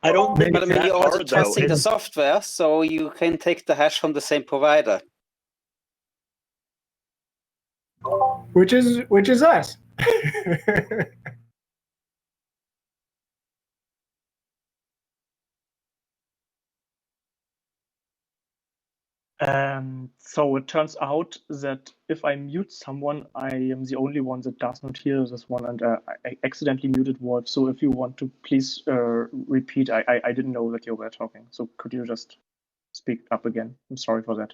I don't think but you're also trusting the software, so you can take the hash from the same provider. Which is us. So it turns out that if I mute someone, I am the only one that does not hear this one, and I accidentally muted Wolf. So if you want to please repeat, I didn't know that you were talking. So could you just speak up again? I'm sorry for that.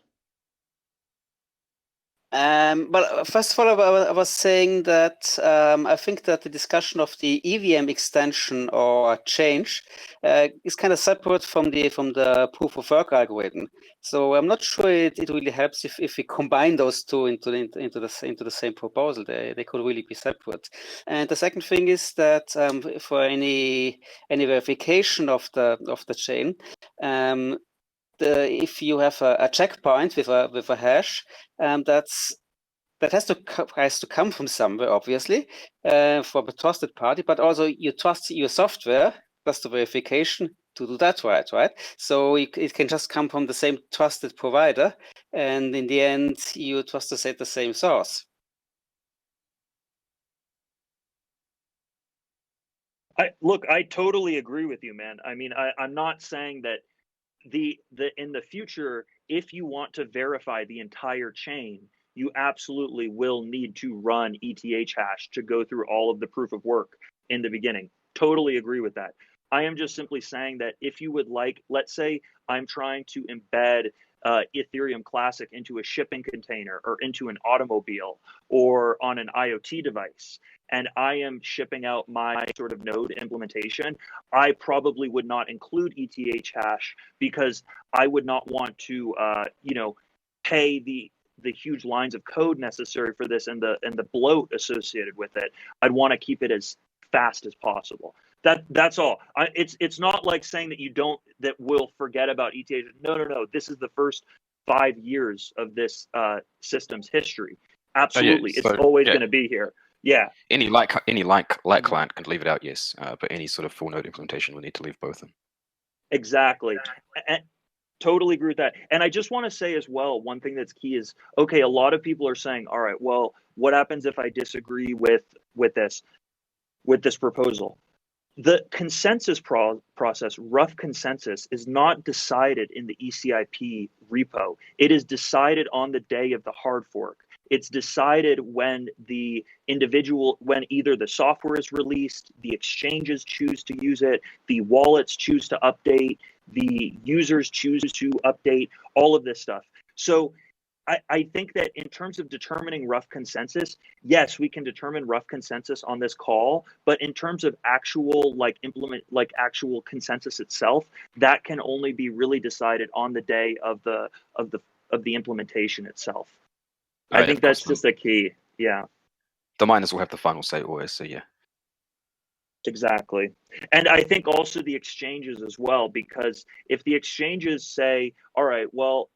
But first of all, I was saying that I think that the discussion of the EVM extension or change is kind of separate from the proof of work algorithm. So I'm not sure it really helps if we combine those two into the same proposal. They could really be separate. And the second thing is that for any verification of the chain, if you have a checkpoint with a hash, that has to come from somewhere, obviously, from a trusted party, but also you trust your software, plus the verification to do that right? So it can just come from the same trusted provider, and in the end, you trust to say the same source. I totally agree with you, man. I mean, I'm not saying that in the future, if you want to verify the entire chain, you absolutely will need to run ETH hash to go through all of the proof of work in the beginning. Totally agree with that. I am just simply saying that if you would like, let's say I'm trying to embed Ethereum Classic into a shipping container or into an automobile or on an IoT device, and I am shipping out my sort of node implementation, I probably would not include ETH hash because I would not want to, pay the huge lines of code necessary for this and the bloat associated with it. I'd want to keep it as fast as possible. That's all. It's not like saying that we'll forget about ETH. No. This is the first 5 years of this system's history. Absolutely, it's always going to be here. Yeah. Any light client can leave it out, yes, but any sort of full node implementation will need to leave both in. Exactly. And totally agree with that. And I just want to say as well, one thing that's key is, okay, a lot of people are saying, all right, well, what happens if I disagree with this proposal? The consensus process, rough consensus, is not decided in the ECIP repo. It is decided on the day of the hard fork. It's decided when when either the software is released, the exchanges choose to use it, the wallets choose to update, the users choose to update, all of this stuff. So I think that in terms of determining rough consensus, yes, we can determine rough consensus on this call, but in terms of actual actual consensus itself, that can only be really decided on the day of the implementation itself. I think that's just the key. Yeah. The miners will have the final say always, so yeah. Exactly. And I think also the exchanges as well, because if the exchanges say, all right, well,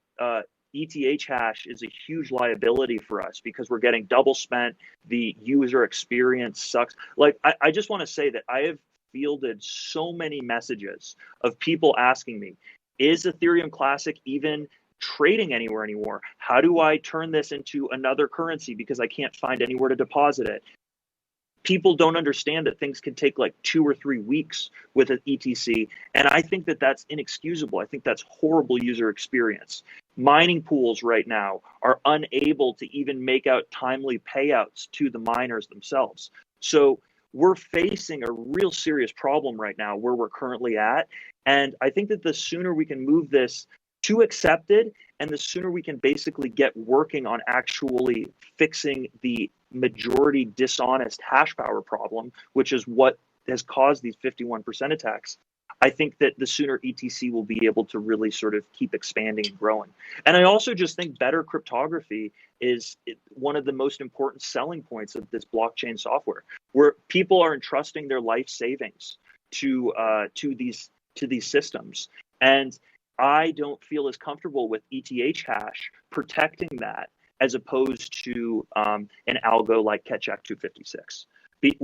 ETH hash is a huge liability for us because we're getting double spent, the user experience sucks. Like, I just want to say that I have fielded so many messages of people asking me, is Ethereum Classic even trading anywhere anymore? How do I turn this into another currency because I can't find anywhere to deposit it? People don't understand that things can take like 2 or 3 weeks with an ETC, and I think that that's inexcusable. I think that's horrible user experience. Mining pools right now are unable to even make out timely payouts to the miners themselves. So we're facing a real serious problem right now where we're currently at, and I think that the sooner we can move this to accepted, and the sooner we can basically get working on actually fixing the majority dishonest hash power problem, which is what has caused these 51% attacks, I think that the sooner ETC will be able to really sort of keep expanding and growing. And I also just think better cryptography is one of the most important selling points of this blockchain software, where people are entrusting their life savings to these systems. And I don't feel as comfortable with ETH hash protecting that as opposed to an algo like Keccak 256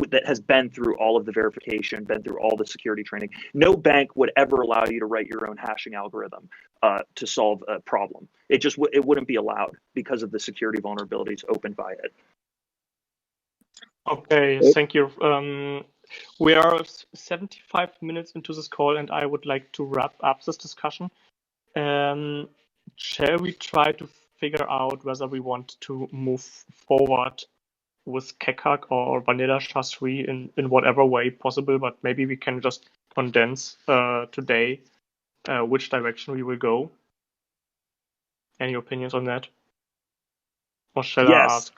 that has been through all of the verification, been through all the security training. No bank would ever allow you to write your own hashing algorithm to solve a problem. It wouldn't be allowed because of the security vulnerabilities opened by it. Okay, thank you. We are 75 minutes into this call, and I would like to wrap up this discussion. Shall we try to figure out whether we want to move forward with Keccak or Vanilla SHA-3 in whatever way possible, but maybe we can just condense today which direction we will go. Any opinions on that? Or shall I ask?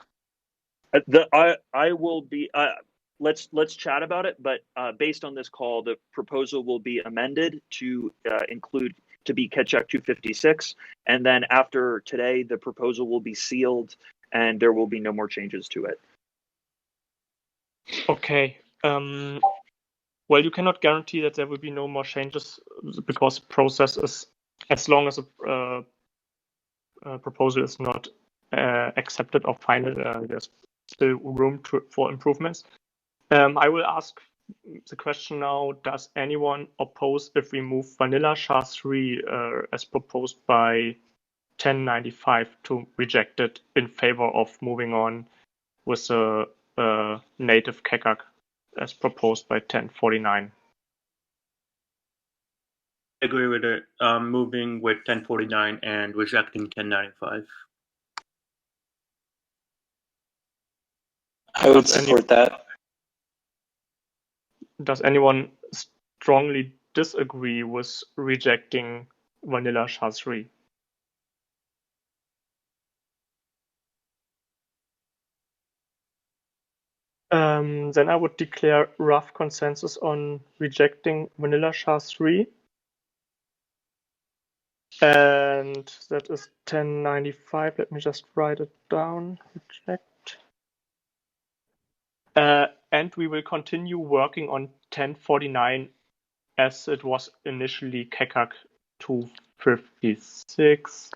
I will be. Let's chat about it. But based on this call, the proposal will be amended to be Keccak 256, and then after today, the proposal will be sealed, and there will be no more changes to it. Okay. Well, you cannot guarantee that there will be no more changes because the process is, as long as a proposal is not accepted or final, there's still room for improvements. I will ask the question now, does anyone oppose if we move Vanilla SHA-3 as proposed by 1095 to reject it in favor of moving on with the native Keccak as proposed by 1049? I agree with it. Moving with 1049 and rejecting 1095. I would support that. Does anyone strongly disagree with rejecting vanilla SHA-3. Then I would declare rough consensus on rejecting vanilla SHA-3. And that is 1095. Let me just write it down. Reject. And we will continue working on 1049 as it was initially Keccak 256.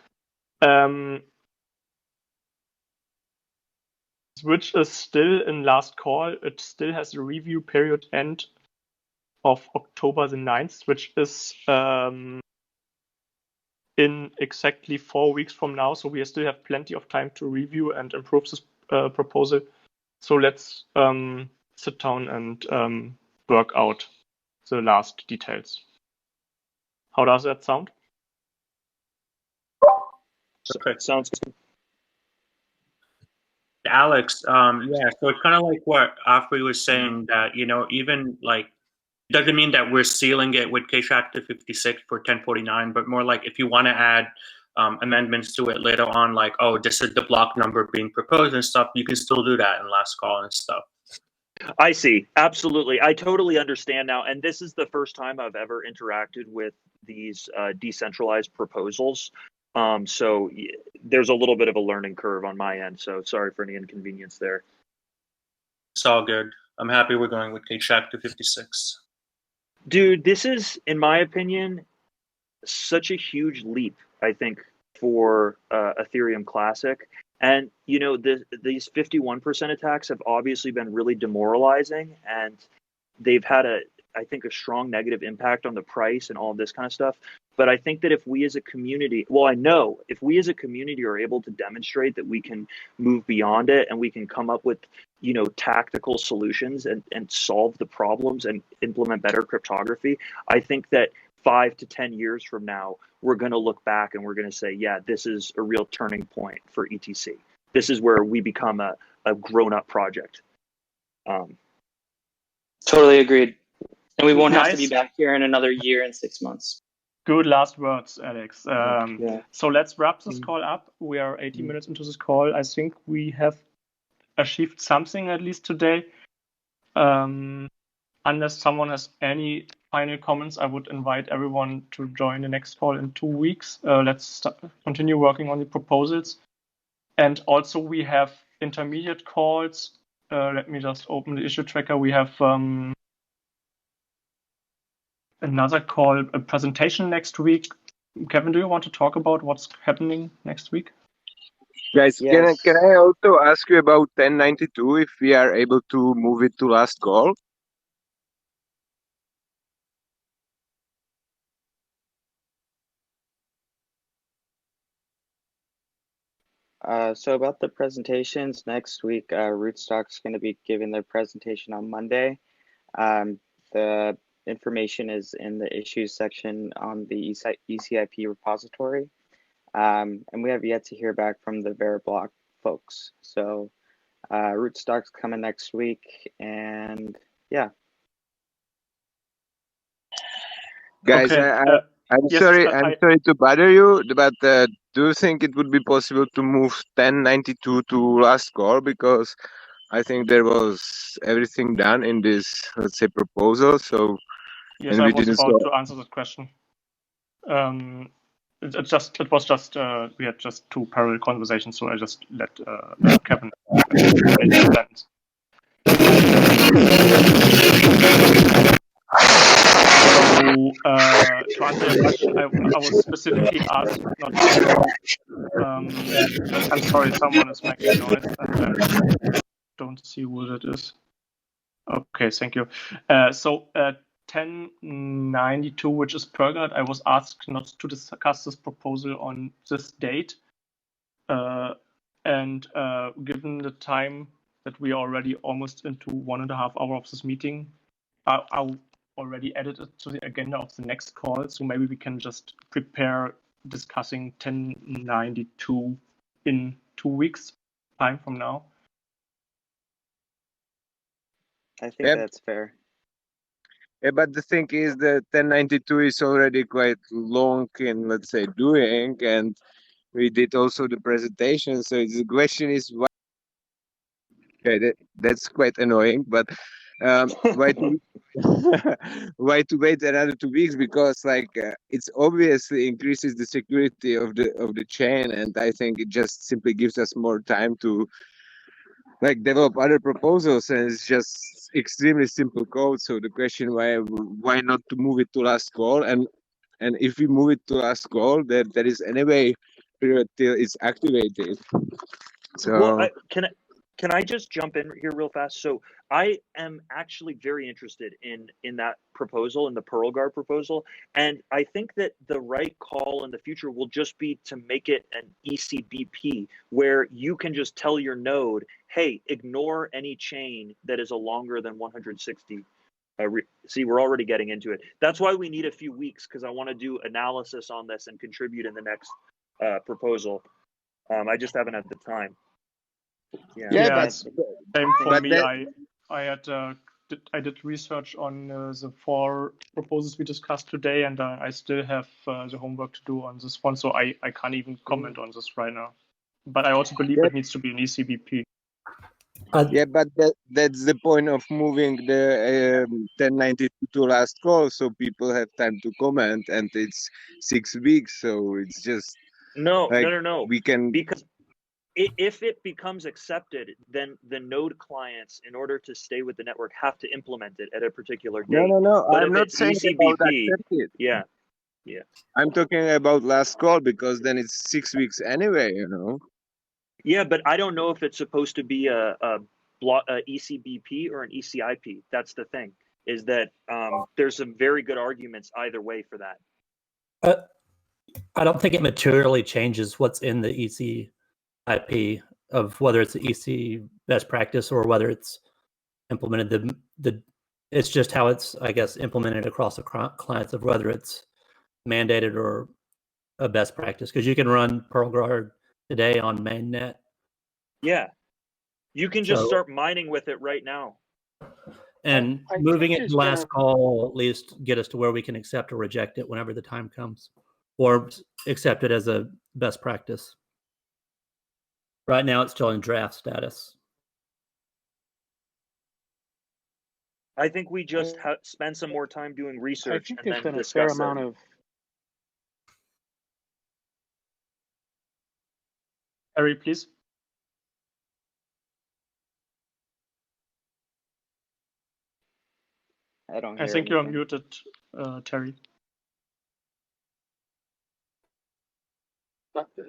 Which is still in last call. It still has a review period end of October the 9th, which is in exactly 4 weeks from now. So we still have plenty of time to review and improve this proposal. So let's sit down and work out the last details. How does that sound? Okay, sounds good. Alex, yeah, so it's kind of like what Afri was saying, that, you know, even like, doesn't mean that we're sealing it with Keccak 256 for 1049, but more like if you want to add amendments to it later on, like, oh, this is the block number being proposed and stuff, you can still do that in last call and stuff. I see. Absolutely. I totally understand now. And this is the first time I've ever interacted with these decentralized proposals. So there's a little bit of a learning curve on my end. So sorry for any inconvenience there. It's all good. I'm happy we're going with Keccak 256. Dude, this is, in my opinion, such a huge leap, I think, for Ethereum Classic. And, you know, these 51% attacks have obviously been really demoralizing, and they've had I think, a strong negative impact on the price and all of this kind of stuff. But I think that if we as a community, well, I know if we as a community are able to demonstrate that we can move beyond it and we can come up with, you know, tactical solutions and solve the problems and implement better cryptography, I think that 5 to 10 years from now, we're going to look back and we're going to say, yeah, this is a real turning point for ETC. This is where we become a grown-up project. Totally agreed. And we won't have to Nice. be back here in another year and 6 months. Good last words, Alex. Yeah. So let's wrap this call up. We are 80 minutes into this call. I think we have achieved something at least today. Unless someone has any final comments, I would invite everyone to join the next call in 2 weeks. Let's continue working on the proposals. And also we have intermediate calls. Let me just open the issue tracker. We have another call, a presentation next week. Kevin, do you want to talk about what's happening next week? Guys, Yes. can I also ask you about 1092 if we are able to move it to last call? So about the presentations next week, Rootstock's going to be giving their presentation on Monday. The information is in the issues section on the ECIP repository. And we have yet to hear back from the Veriblock folks. So Rootstock's coming next week, and yeah. Guys, Okay, I'm yes, sorry to bother you, but do you think it would be possible to move 1092 to last call? Because I think there was everything done in this, let's say, proposal. So yes, and I we was didn't about solve. to answer that question. It was just we had just two parallel conversations, so I just let Kevin make the sentence. So to answer your question, I was specifically asked not to. I'm sorry, someone is making noise, and I don't see who that is. Okay, thank you. So 1092, which is Pergard, I was asked not to discuss this proposal on this date. And given the time that we are already almost into 1.5 hours of this meeting, I already added it to the agenda of the next call. So maybe we can just prepare discussing 1092 in 2 weeks time from now. I think that's fair. Yeah, but the thing is that 1092 is already quite long in, let's say, doing, and we did also the presentation. So the question is why? Okay, that's quite annoying, but why to why to wait another 2 weeks? Because it's obviously increases the security of the chain, and I think it just simply gives us more time to develop other proposals, and it's just extremely simple code. So the question why not to move it to last call, and if we move it to last call, there is anyway period till it's activated. So Well, can I just jump in here real fast? So I am actually very interested in that proposal, in the PearlGuard proposal, and I think that the right call in the future will just be to make it an ECBP, where you can just tell your node, hey, ignore any chain that is a longer than 160. See, we're already getting into it. That's why we need a few weeks, because I want to do analysis on this and contribute in the next proposal. I just haven't had the time. Yeah, but same for but me. that, I did research on the 4 proposals we discussed today, and I still have the homework to do on this one, so I can't even comment on this right now. But I also believe it needs to be an ECBP. yeah, but that's the point of moving the 1092 to last call, so people have time to comment, and it's 6 weeks, so it's just No. we can, because if it becomes accepted, then the node clients, in order to stay with the network, have to implement it at a particular date. no, But I'm if not it's saying about ECBP, accepted. yeah. I'm talking about last call, because then it's 6 weeks anyway, Yeah, but I don't know if it's supposed to be a ECBP or an ECIP. That's the thing, is that there's some very good arguments either way for that. I don't think it materially changes what's in the ECIP of whether it's the EC best practice or whether it's implemented. It's just how it's, I guess, implemented across the clients of whether it's mandated or a best practice. Because you can run PearlGuard today on mainnet. Yeah, you can just start mining with it right now. And moving it to last call at least get us to where we can accept or reject it whenever the time comes, or accept it as a best practice. Right now, it's still in draft status. I think we just spend some more time doing research and then been discuss a fair amount of. Harry, please. I don't hear I think you're anything. muted, Terry.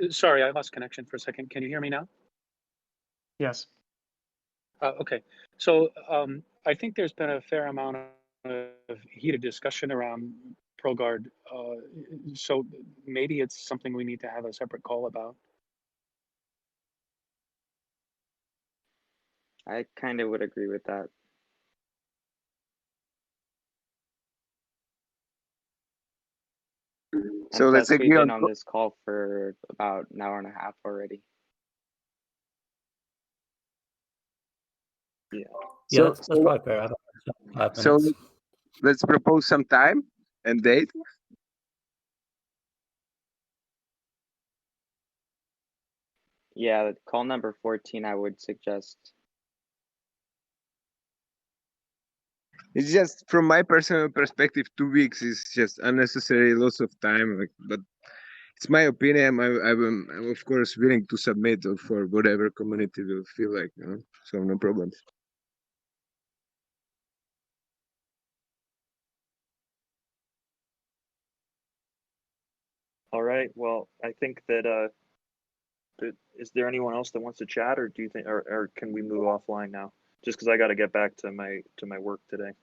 Sorry, I lost connection for a second. Can you hear me now? Yes. Okay. So I think there's been a fair amount of heated discussion around PearlGuard. So maybe it's something we need to have a separate call about. I kind of would agree with that. So and let's plus, we've agree been on on this call for about an hour and a half already. Yeah, So- that's probably fair. 5 So minutes. let's propose some time and date. Yeah, call number 14, I would suggest. It's just from my personal perspective, 2 weeks is just unnecessary loss of time. But it's my opinion. I'm of course willing to submit for whatever community will feel like. So no problems. All right. Well, I think that is there anyone else that wants to chat, or do you think, or can we move offline now? Just because I got to get back to my work today.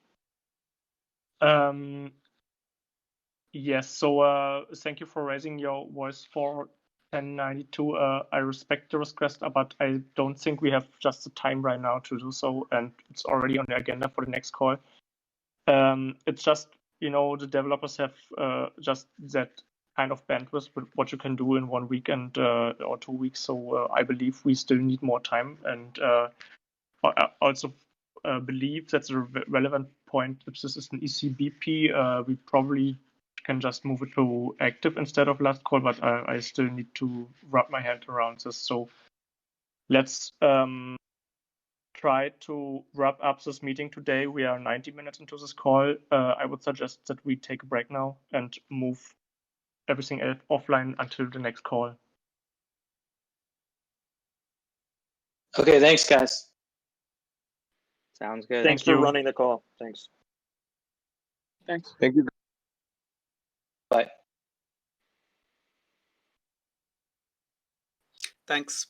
Yes. So thank you for raising your voice for 1092. I respect the request, but I don't think we have just the time right now to do so, and it's already on the agenda for the next call. It's just, the developers have just that kind of bandwidth with what you can do in 1 week and or 2 weeks. So I believe we still need more time, and I also believe that the relevant point, if this is an ECBP, we probably can just move it to active instead of last call, but I still need to wrap my head around this. So let's try to wrap up this meeting today. We are 90 minutes into this call. I would suggest that we take a break now and move everything offline until the next call. Okay, thanks, guys. Sounds good. Thanks for running the call. Thanks. Thanks. Thank you. Bye. Thanks.